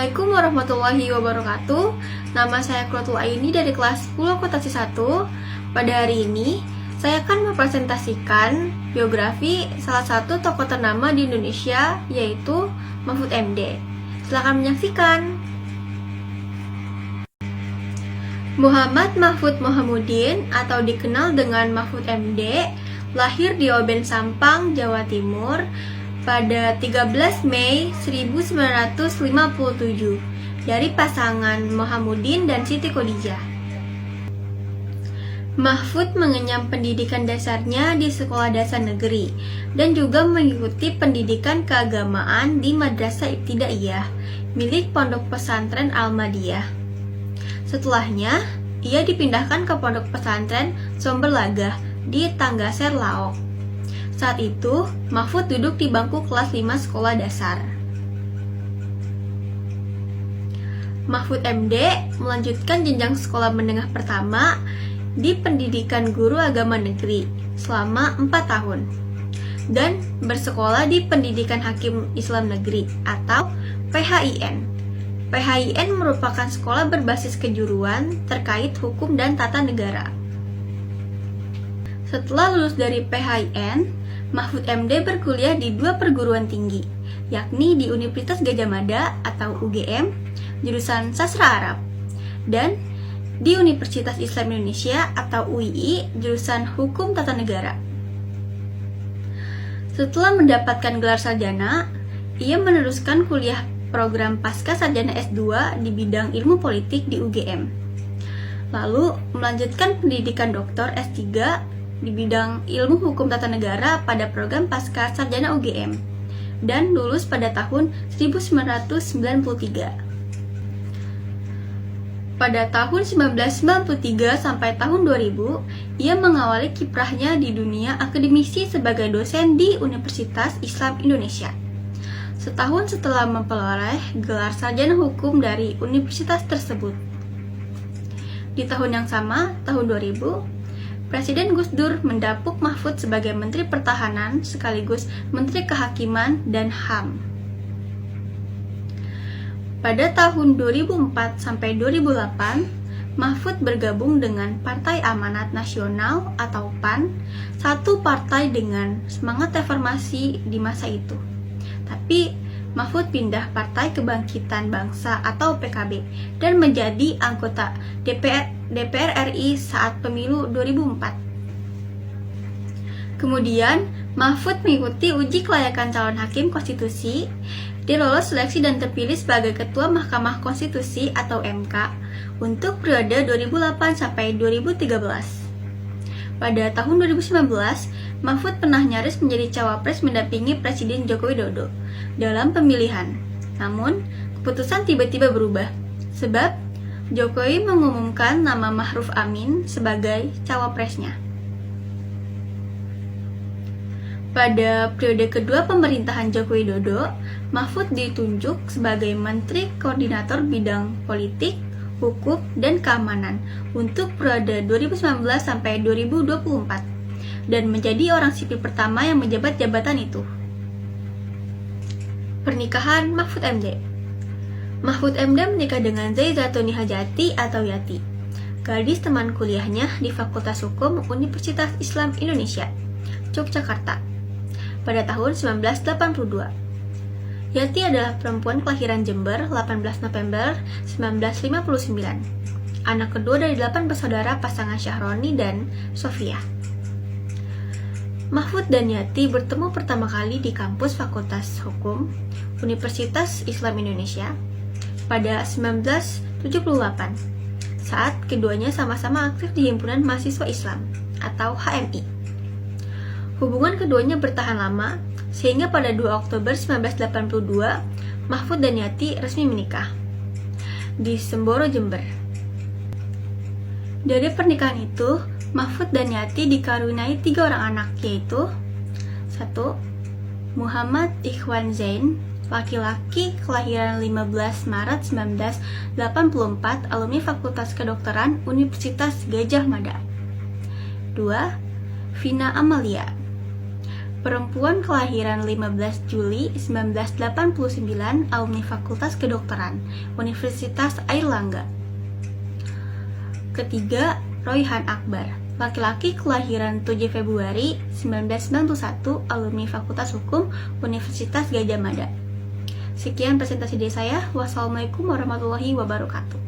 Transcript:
Assalamualaikum warahmatullahi wabarakatuh. Nama saya Quratul Aini dari kelas 10 Akuntansi 1. Pada hari ini, saya akan mempresentasikan biografi salah satu tokoh ternama di Indonesia, yaitu Mahfud MD. Silakan menyaksikan. Muhammad Mahfud Mohamudin atau dikenal dengan Mahfud MD, lahir di Oben Sampang, Jawa Timur pada 13 Mei 1957 dari pasangan Mohamudin dan Siti Khadijah. Mahfud mengenyam pendidikan dasarnya di sekolah dasar negeri dan juga mengikuti pendidikan keagamaan di Madrasah Ibtidaiyah milik Pondok Pesantren Al-Madiyah. Setelahnya, ia dipindahkan ke Pondok Pesantren Somberlagah di Tanggaser, Laok. Saat itu, Mahfud duduk di bangku kelas 5 sekolah dasar. Mahfud MD melanjutkan jenjang sekolah menengah pertama di Pendidikan Guru Agama Negeri selama 4 tahun dan bersekolah di Pendidikan Hakim Islam Negeri atau PHIN. PHIN merupakan sekolah berbasis kejuruan terkait hukum dan tata negara. Setelah lulus dari PHIN, Mahfud MD berkuliah di 2 perguruan tinggi, yakni di Universitas Gadjah Mada atau UGM, jurusan Sastra Arab, dan di Universitas Islam Indonesia atau UII, jurusan Hukum Tata Negara. Setelah mendapatkan gelar sarjana, ia meneruskan kuliah program Pasca Sarjana S2 di bidang Ilmu Politik di UGM. Lalu melanjutkan pendidikan doktor S3 di bidang Ilmu Hukum Tata Negara pada program Pasca Sarjana UGM dan lulus pada tahun 1993. Pada tahun 1993 sampai tahun 2000, ia mengawali kiprahnya di dunia akademisi sebagai dosen di Universitas Islam Indonesia. Setahun setelah memperoleh gelar sarjana hukum dari universitas tersebut. Di tahun yang sama, tahun 2000, Presiden Gus Dur mendapuk Mahfud sebagai Menteri Pertahanan sekaligus Menteri Kehakiman dan HAM. Pada tahun 2004 sampai 2008, Mahfud bergabung dengan Partai Amanat Nasional atau PAN, satu partai dengan semangat reformasi di masa itu. Tapi Mahfud pindah Partai Kebangkitan Bangsa atau PKB dan menjadi anggota DPR RI saat pemilu 2004. Kemudian, Mahfud mengikuti uji kelayakan calon hakim konstitusi, dia lolos seleksi dan terpilih sebagai Ketua Mahkamah Konstitusi atau MK untuk periode 2008 sampai 2013. Pada tahun 2019, Mahfud pernah nyaris menjadi cawapres mendampingi Presiden Joko Widodo dalam pemilihan. Namun, keputusan tiba-tiba berubah, sebab Jokowi mengumumkan nama Ma'ruf Amin sebagai cawapresnya. Pada periode kedua pemerintahan Joko Widodo, Mahfud ditunjuk sebagai Menteri Koordinator Bidang Politik, Hukum, dan Keamanan untuk periode 2019 sampai 2024 dan menjadi orang sipil pertama yang menjabat jabatan itu. Pernikahan Mahfud MD. Mahfud MD menikah dengan Zaidatuni Hajati atau Yati, gadis teman kuliahnya di Fakultas Hukum Universitas Islam Indonesia, Yogyakarta, pada tahun 1982. Yati adalah perempuan kelahiran Jember 18 November 1959, anak kedua dari 8 bersaudara pasangan Syahroni dan Sofia. Mahfud dan Yati bertemu pertama kali di kampus Fakultas Hukum Universitas Islam Indonesia pada 1978, saat keduanya sama-sama aktif di Himpunan Mahasiswa Islam atau HMI. Hubungan keduanya bertahan lama, sehingga pada 2 Oktober 1982, Mahfud dan Yati resmi menikah di Semboro, Jember. Dari pernikahan itu, Mahfud dan Yati dikaruniai 3 orang anak, yaitu 1. Muhammad Ikhwan Zain, laki-laki kelahiran 15 Maret 1984, alumni Fakultas Kedokteran Universitas Gadjah Mada. 2. Vina Amalia, perempuan kelahiran 15 Juli 1989, alumni Fakultas Kedokteran, Universitas Airlangga. Ketiga, Royhan Akbar, laki-laki kelahiran 7 Februari 1991, alumni Fakultas Hukum, Universitas Gadjah Mada. Sekian presentasi dari saya. Wassalamualaikum warahmatullahi wabarakatuh.